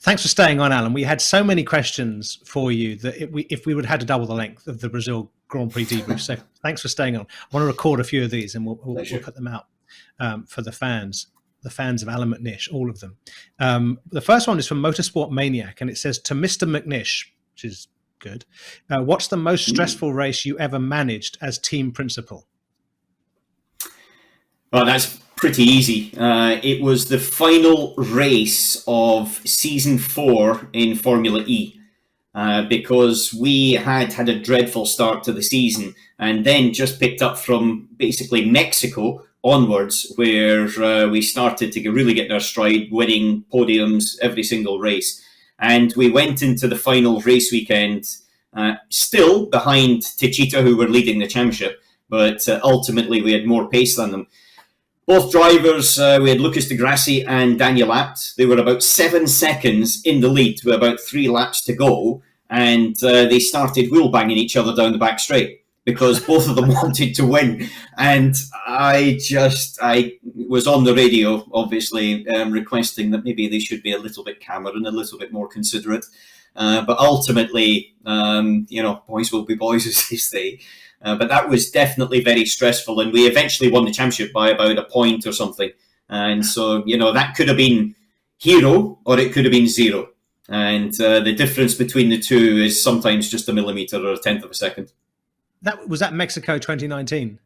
Thanks for staying on, Alan. We had so many questions for you that if we would have had to double the length of the Brazil Grand Prix debrief. So thanks for staying on. I want to record a few of these and we'll put them out for the fans of Allan McNish, all of them. The first one is from Motorsport Maniac, and it says, to Mr. McNish, which is good, what's the most stressful race you ever managed as team principal? Well, that's pretty easy. It was the final race of season 4 in Formula E, because we had a dreadful start to the season and then just picked up from basically Mexico onwards, where we started to really get our stride, winning podiums every single race. And we went into the final race weekend still behind Techeetah, who were leading the championship, but ultimately we had more pace than them. Both drivers, we had Lucas Di Grassi and Daniel Abt. They were about 7 seconds in the lead with about 3 laps to go, and they started wheel banging each other down the back straight because both of them wanted to win. And I was on the radio, obviously, requesting that maybe they should be a little bit calmer and a little bit more considerate. But ultimately, boys will be boys, as they say. But that was definitely very stressful, and we eventually won the championship by about a point or something. And so, that could have been hero or it could have been zero. And the difference between the two is sometimes just a millimetre or a tenth of a second. Was that Mexico 2019?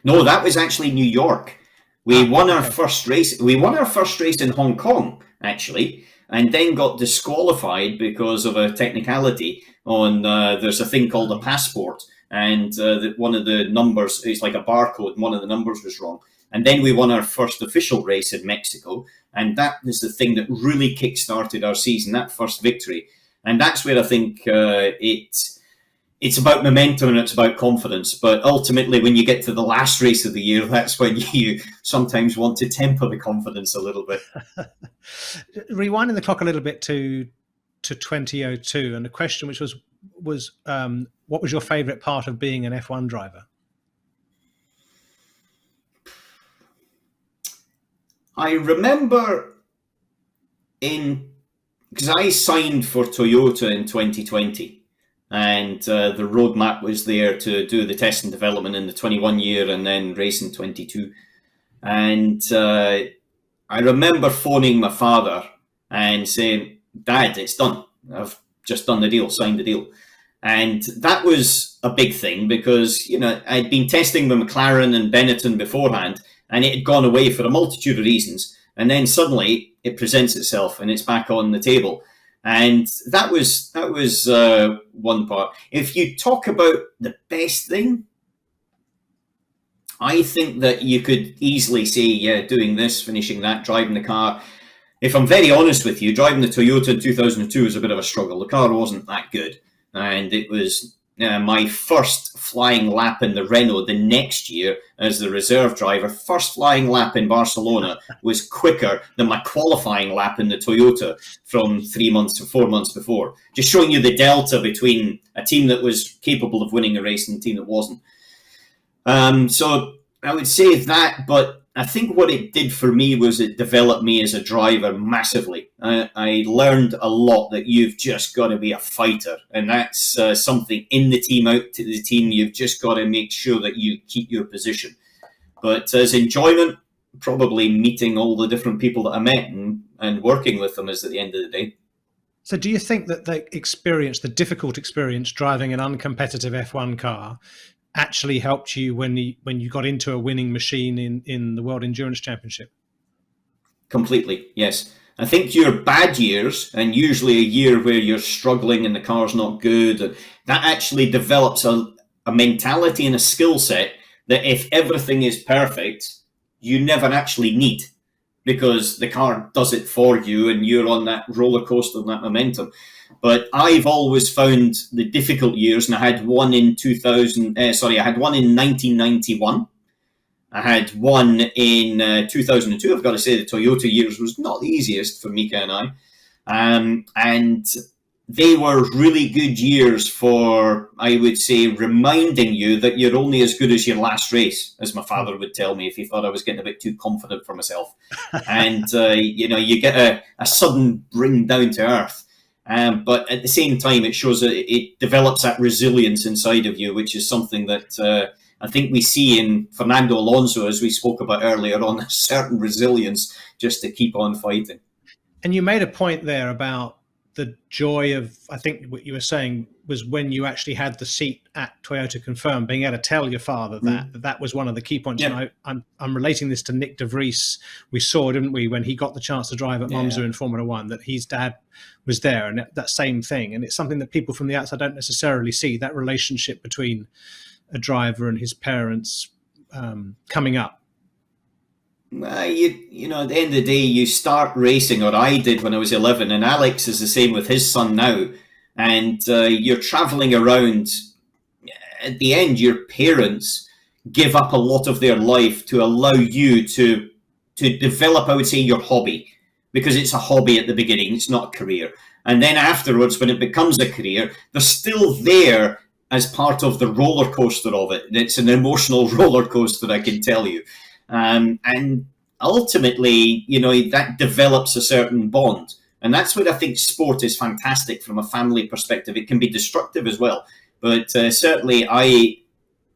No, that was actually New York. We won our first race. We won our first race in Hong Kong, actually, and then got disqualified because of a technicality on, there's a thing called a passport, and one of the numbers is like a barcode, and one of the numbers was wrong. And then we won our first official race in Mexico, and that was the thing that really kick-started our season, that first victory. And that's where I think it's about momentum and it's about confidence. But ultimately, when you get to the last race of the year, that's when you sometimes want to temper the confidence a little bit. Rewinding the clock a little bit to 2002, and a question which was what was your favourite part of being an F1 driver? I remember because I signed for Toyota in 2020, and the roadmap was there to do the test and development in the 21 year and then race in 22. And I remember phoning my father and saying, Dad, it's done. I've just done the deal, signed the deal. And that was a big thing because, I'd been testing with McLaren and Benetton beforehand, and it had gone away for a multitude of reasons. And then suddenly it presents itself and it's back on the table. And that was one part. If you talk about the best thing, I think that you could easily say, doing this, finishing that, driving the car. If I'm very honest with you, driving the Toyota in 2002 was a bit of a struggle. The car wasn't that good. And it was my first flying lap in the Renault the next year as the reserve driver. First flying lap in Barcelona was quicker than my qualifying lap in the Toyota from 3 months or 4 months before. Just showing you the delta between a team that was capable of winning a race and a team that wasn't. So I would say that, but I think what it did for me was it developed me as a driver massively. I learned a lot that you've just got to be a fighter, and that's something in the team, out to the team. You've just got to make sure that you keep your position. But as enjoyment, probably meeting all the different people that I met and working with them is at the end of the day. So do you think that the difficult experience driving an uncompetitive F1 car actually helped you when you got into a winning machine in the World Endurance Championship? Completely, yes. I think your bad years, and usually a year where you're struggling and the car's not good, that actually develops a mentality and a skill set that if everything is perfect, you never actually need, because the car does it for you and you're on that roller coaster and that momentum. But I've always found the difficult years, and I had one in 1991. I had one in 2002. I've got to say the Toyota years was not the easiest for Mika and I. And they were really good years for, I would say, reminding you that you're only as good as your last race, as my father would tell me if he thought I was getting a bit too confident for myself. And, you get a sudden bring down to earth. But at the same time, it shows that it develops that resilience inside of you, which is something that I think we see in Fernando Alonso, as we spoke about earlier on, a certain resilience just to keep on fighting. And you made a point there about the joy of, I think what you were saying was when you actually had the seat at Toyota Confirm, being able to tell your father that was one of the key points. Yeah. And I'm relating this to Nick de Vries. We saw, didn't we, when he got the chance to drive at Monza in Formula One, that his dad was there, and that same thing. And it's something that people from the outside don't necessarily see, that relationship between a driver and his parents coming up. At the end of the day, you start racing, or I did when I was 11, and Alex is the same with his son now. And you're traveling around. At the end, your parents give up a lot of their life to allow you to develop, I would say, your hobby, because it's a hobby at the beginning, it's not a career. And then afterwards, when it becomes a career, they're still there as part of the roller coaster of it. And it's an emotional roller coaster, I can tell you. And ultimately, that develops a certain bond. And that's where I think sport is fantastic from a family perspective. It can be destructive as well. But certainly I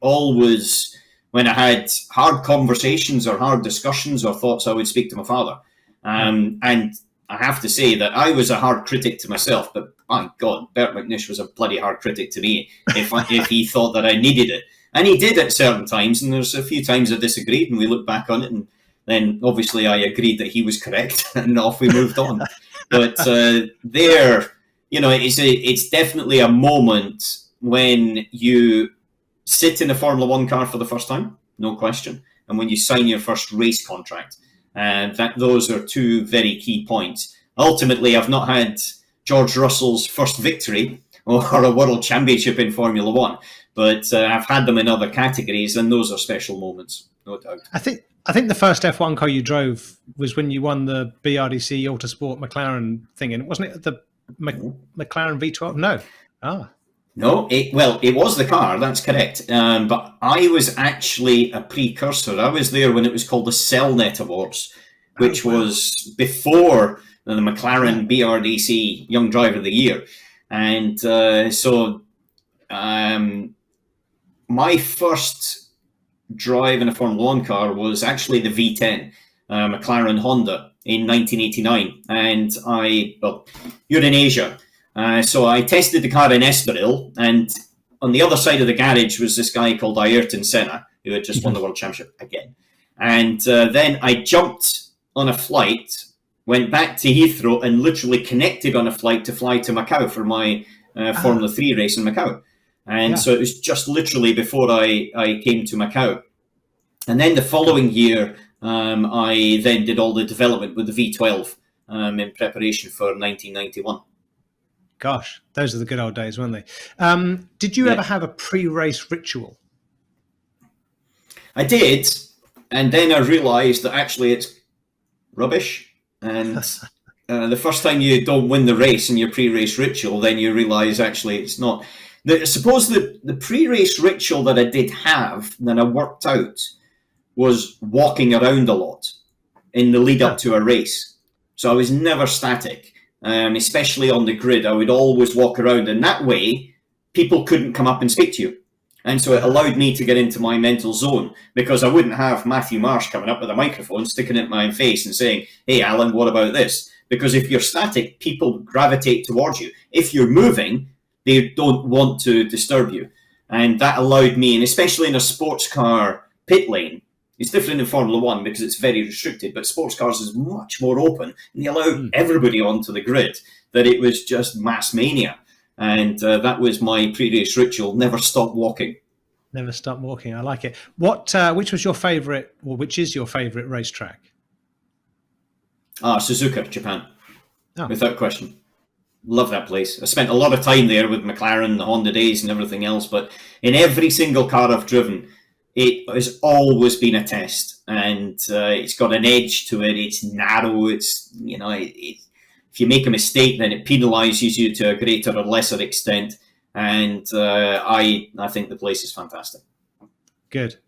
always, when I had hard conversations or hard discussions or thoughts, I would speak to my father. And I have to say that I was a hard critic to myself. But my God, Bert McNish was a bloody hard critic to me if he thought that I needed it. And he did at certain times, and there's a few times I disagreed, and we look back on it, and then obviously I agreed that he was correct, and off we moved on. But it's definitely a moment when you sit in a Formula One car for the first time, no question, and when you sign your first race contract. And those are two very key points. Ultimately, I've not had George Russell's first victory or a world championship in Formula One, but I've had them in other categories, and those are special moments, no doubt. I think the first F1 car you drove was when you won the BRDC Autosport McLaren thing, and wasn't it the McLaren V12? No. No, it was the car, that's correct. But I was actually a precursor. I was there when it was called the Cellnet Awards, which was before the McLaren BRDC Young Driver of the Year. And my first drive in a Formula One car was actually the V10 McLaren Honda in 1989. And you're in Asia. So I tested the car in Estoril, and on the other side of the garage was this guy called Ayrton Senna, who had just won the World Championship again. And then I jumped on a flight, went back to Heathrow, and literally connected on a flight to fly to Macau for my Formula 3 race in Macau. And so it was just literally before I came to Macau. And then the following year, I then did all the development with the V12 in preparation for 1991. Gosh, those are the good old days, weren't they? Did you ever have a pre-race ritual? I did, and then I realised that actually it's rubbish. And the first time you don't win the race in your pre-race ritual, then you realise actually it's not. Suppose the pre-race ritual that I did have, that I worked out, was walking around a lot in the lead up to a race. So I was never static. Especially on the grid, I would always walk around, and that way people couldn't come up and speak to you. And so it allowed me to get into my mental zone, because I wouldn't have Matthew Marsh coming up with a microphone, sticking it in my face and saying, "Hey, Alan, what about this?" Because if you're static, people gravitate towards you. If you're moving, they don't want to disturb you. And that allowed me, and especially in a sports car pit lane, it's different in Formula One because it's very restricted, but sports cars is much more open, and they allow everybody onto the grid, that it was just mass mania. And that was my pre-race ritual, never stop walking. Never stop walking, I like it. Which was your favourite, or which is your favourite racetrack? Suzuka, Japan, without question. Love that place. I spent a lot of time there with McLaren, the Honda days and everything else, but in every single car I've driven, it has always been a test, and it's got an edge to it. It's narrow. It's if you make a mistake, then it penalises you to a greater or lesser extent. And I think the place is fantastic. Good.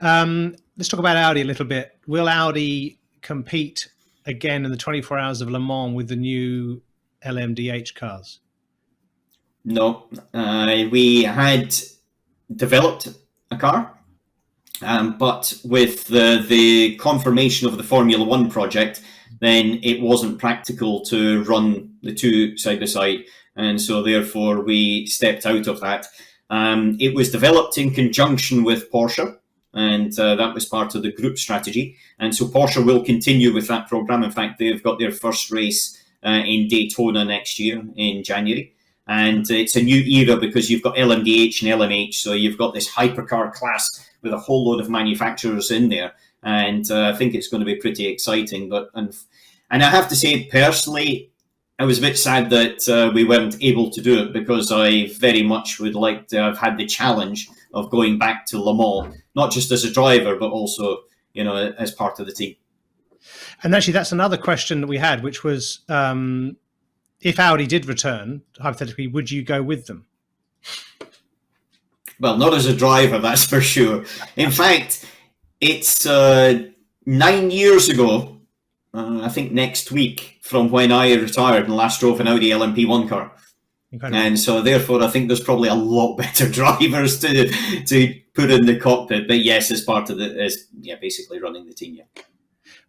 Let's talk about Audi a little bit. Will Audi compete again in the 24 Hours of Le Mans with the new LMDH cars? No, we had developed a car, but with the confirmation of the Formula One project, then it wasn't practical to run the two side by side, and so therefore we stepped out of that. It was developed in conjunction with Porsche, and that was part of the group strategy. And so Porsche will continue with that program. In fact, they've got their first race in Daytona next year in January. And it's a new era because you've got LMDH and LMH. So you've got this hypercar class with a whole load of manufacturers in there. And I think it's going to be pretty exciting. And I have to say, personally, I was a bit sad that we weren't able to do it, because I very much would like to have had the challenge of going back to Le Mans, not just as a driver, but also, as part of the team. And actually, that's another question that we had, which was, if Audi did return, hypothetically, would you go with them? Well, not as a driver, that's for sure. In fact, it's 9 years ago, I think next week, from when I retired and last drove an Audi LMP1 car. Incredible. And so therefore I think there's probably a lot better drivers to put in the cockpit. But yes, as part of basically running the team, yeah.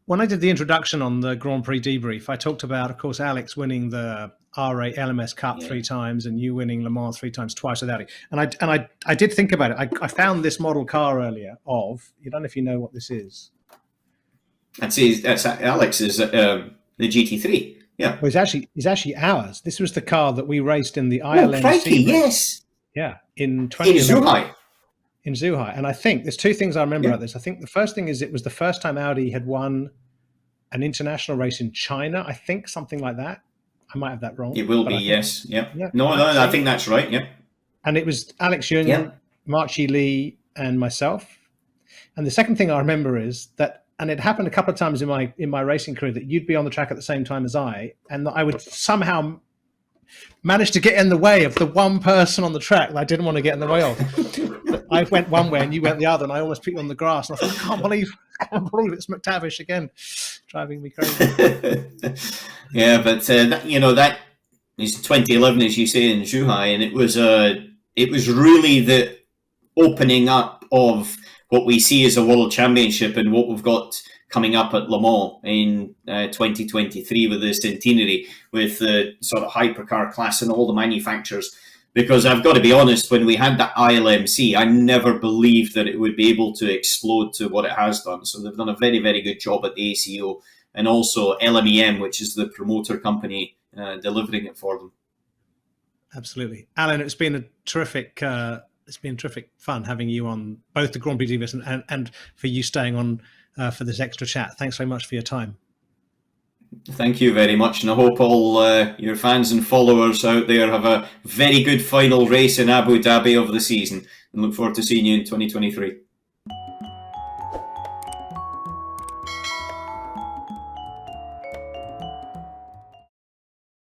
When I did the introduction on the Grand Prix debrief, I talked about, of course, Alex winning the R8 LMS Cup 3 times and you winning Le Mans 3 times, twice with Audi. And I did think about it. I found this model car earlier you don't know if you know what this is. That's Alex's, the GT3. Yeah. Well, it's actually ours. This was the car that we raced in the ILMC. Crikey, yes. Yeah, in 2011. In Zhuhai. In Zhuhai. And I think there's two things I remember about this. I think the first thing is it was the first time Audi had won an international race in China. I think something like that. I might have that wrong. It will be, yes. Yeah. No, I think that's right. Yeah. And it was Alex Union, Marchie Lee, and myself. And the second thing I remember is that, and it happened a couple of times in my racing career, that you'd be on the track at the same time as I, and that I would somehow manage to get in the way of the one person on the track that I didn't want to get in the way of. I went one way and you went the other, and I almost put you on the grass. And I thought, I can't believe it's McTavish again, driving me crazy. Yeah, but that is 2011, as you say, in Zhuhai, and it was really the opening up of what we see as a world championship and what we've got coming up at Le Mans in 2023 with the centenary, with the sort of hypercar class and all the manufacturers. Because I've got to be honest, when we had that ILMC, I never believed that it would be able to explode to what it has done. So they've done a very, very good job at the ACO, and also LMEM, which is the promoter company delivering it for them. Absolutely. Alan, it's been terrific fun having you on both the Grand Prix debrief and for you staying on for this extra chat. Thanks very much for your time. Thank you very much, and I hope all your fans and followers out there have a very good final race in Abu Dhabi of the season, and look forward to seeing you in 2023.